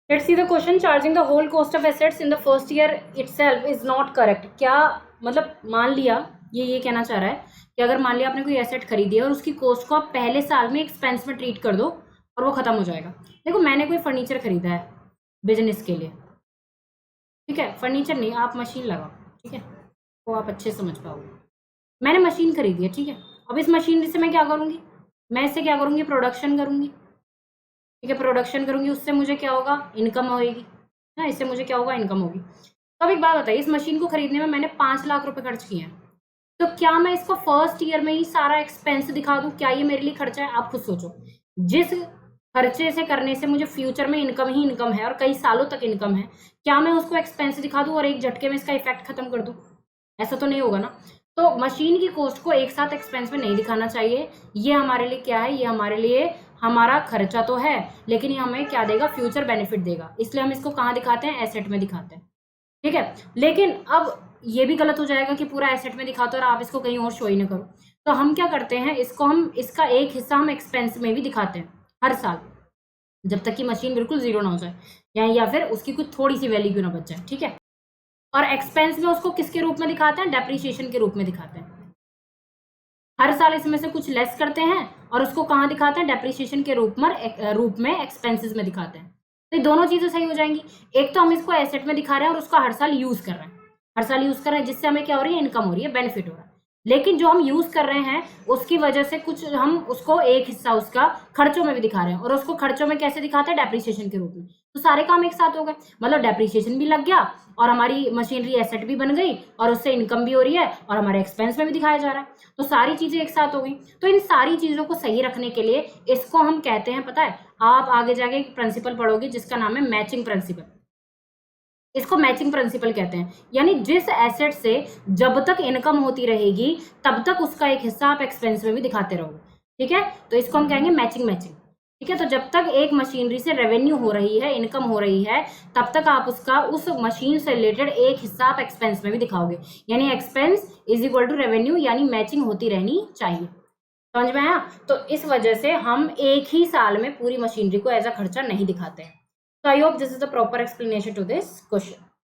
Let's see the question, charging the whole cost of assets in the first year itself is not correct. क्या मतलब, मान लिया ये कहना चाह रहा है कि अगर मान लिया आपने कोई एसेट खरीदी है और उसकी कॉस्ट को आप पहले साल में एक्सपेंस में ट्रीट कर दो और वो खत्म हो जाएगा। देखो, मैंने कोई फर्नीचर खरीदा है बिजनेस के लिए, ठीक है, फर्नीचर नहीं, आप मशीन लगाओ, ठीक है, वो आप अच्छे समझ पाओगे। मैंने मशीन खरीदी है, ठीक है, अब इस मशीनरी से मैं क्या करूंगी, मैं इससे क्या करूंगी, प्रोडक्शन करूंगी, ठीक है, प्रोडक्शन करूंगी, उससे मुझे क्या होगा, इनकम होगी ना, इससे मुझे क्या होगा, इनकम होगी। तो अब एक बात बताइए, इस मशीन को खरीदने में मैंने 5 लाख रुपए खर्च किए हैं, तो क्या मैं इसको फर्स्ट ईयर में ही सारा एक्सपेंस दिखा दूं? क्या ये मेरे लिए खर्चा है? आप खुद सोचो। जिस खर्चे से करने से मुझे फ्यूचर में इनकम ही इनकम है और कई सालों तक इनकम है, क्या मैं उसको एक्सपेंस दिखा दूं और एक झटके में इसका इफेक्ट खत्म कर दूं? ऐसा तो नहीं होगा ना। तो मशीन की कॉस्ट को एक साथ एक्सपेंस में नहीं दिखाना चाहिए। ये हमारे लिए क्या है, ये हमारे लिए हमारा खर्चा तो है, लेकिन ये हमें क्या देगा, फ्यूचर बेनिफिट देगा, इसलिए हम इसको कहाँ दिखाते हैं, एसेट में दिखाते हैं, ठीक है। लेकिन अब ये भी गलत हो जाएगा कि पूरा एसेट में दिखाते हो और आप इसको कहीं और शो ही ना करो। तो हम क्या करते हैं, इसको हम इसका एक हिस्सा हम एक्सपेंस में भी दिखाते हैं हर साल, जब तक कि मशीन बिल्कुल जीरो ना हो जाए या फिर उसकी कुछ थोड़ी सी वैल्यू क्यों ना बच जाए, ठीक है। और एक्सपेंस में उसको किसके रूप में दिखाते हैं, डेप्रिसिएशन के रूप में दिखाते हैं। हर साल इसमें से कुछ लेस करते हैं और उसको कहाँ दिखाते हैं, डेप्रिसिएशन के रूप में एक्सपेंसेस में दिखाते हैं। तो ये दोनों चीजें सही हो जाएंगी। एक तो हम इसको एसेट में दिखा रहे हैं और उसको हर साल यूज कर रहे हैं, हर साल यूज कर रहे हैं, जिससे हमें क्या हो रही है, इनकम हो रही है, बेनिफिट हो रहा है। लेकिन जो हम यूज कर रहे हैं उसकी वजह से कुछ हम उसको एक हिस्सा उसका खर्चों में भी दिखा रहे हैं, और उसको खर्चों में कैसे दिखाते हैं, डेप्रिसिएशन के रूप में। तो सारे काम एक साथ हो गए, मतलब डेप्रिसिएशन भी लग गया और हमारी मशीनरी एसेट भी बन गई और उससे इनकम भी हो रही है और हमारे एक्सपेंस में भी दिखाया जा रहा है। तो सारी चीजें एक साथ हो गई। तो इन सारी चीजों को सही रखने के लिए इसको हम कहते हैं, पता है, आप आगे जाके एक प्रिंसिपल पढ़ोगे जिसका नाम है मैचिंग प्रिंसिपल। इसको मैचिंग प्रिंसिपल कहते हैं, यानी जिस एसेट से जब तक इनकम होती रहेगी तब तक उसका एक हिस्सा आप एक्सपेंस में भी दिखाते रहोगे, ठीक है। तो इसको हम कहेंगे मैचिंग, ठीक है। तो जब तक एक मशीनरी से रेवेन्यू हो रही है, इनकम हो रही है, तब तक आप उसका उस मशीन से रिलेटेड एक हिस्सा आप एक्सपेंस में भी दिखाओगे, यानी expense is equal to revenue, यानी मैचिंग होती रहनी चाहिए। समझ में आया? तो इस वजह से हम एक ही साल में पूरी मशीनरी को एज अ खर्चा नहीं दिखाते हैं। So I hope this is the proper explanation to this question.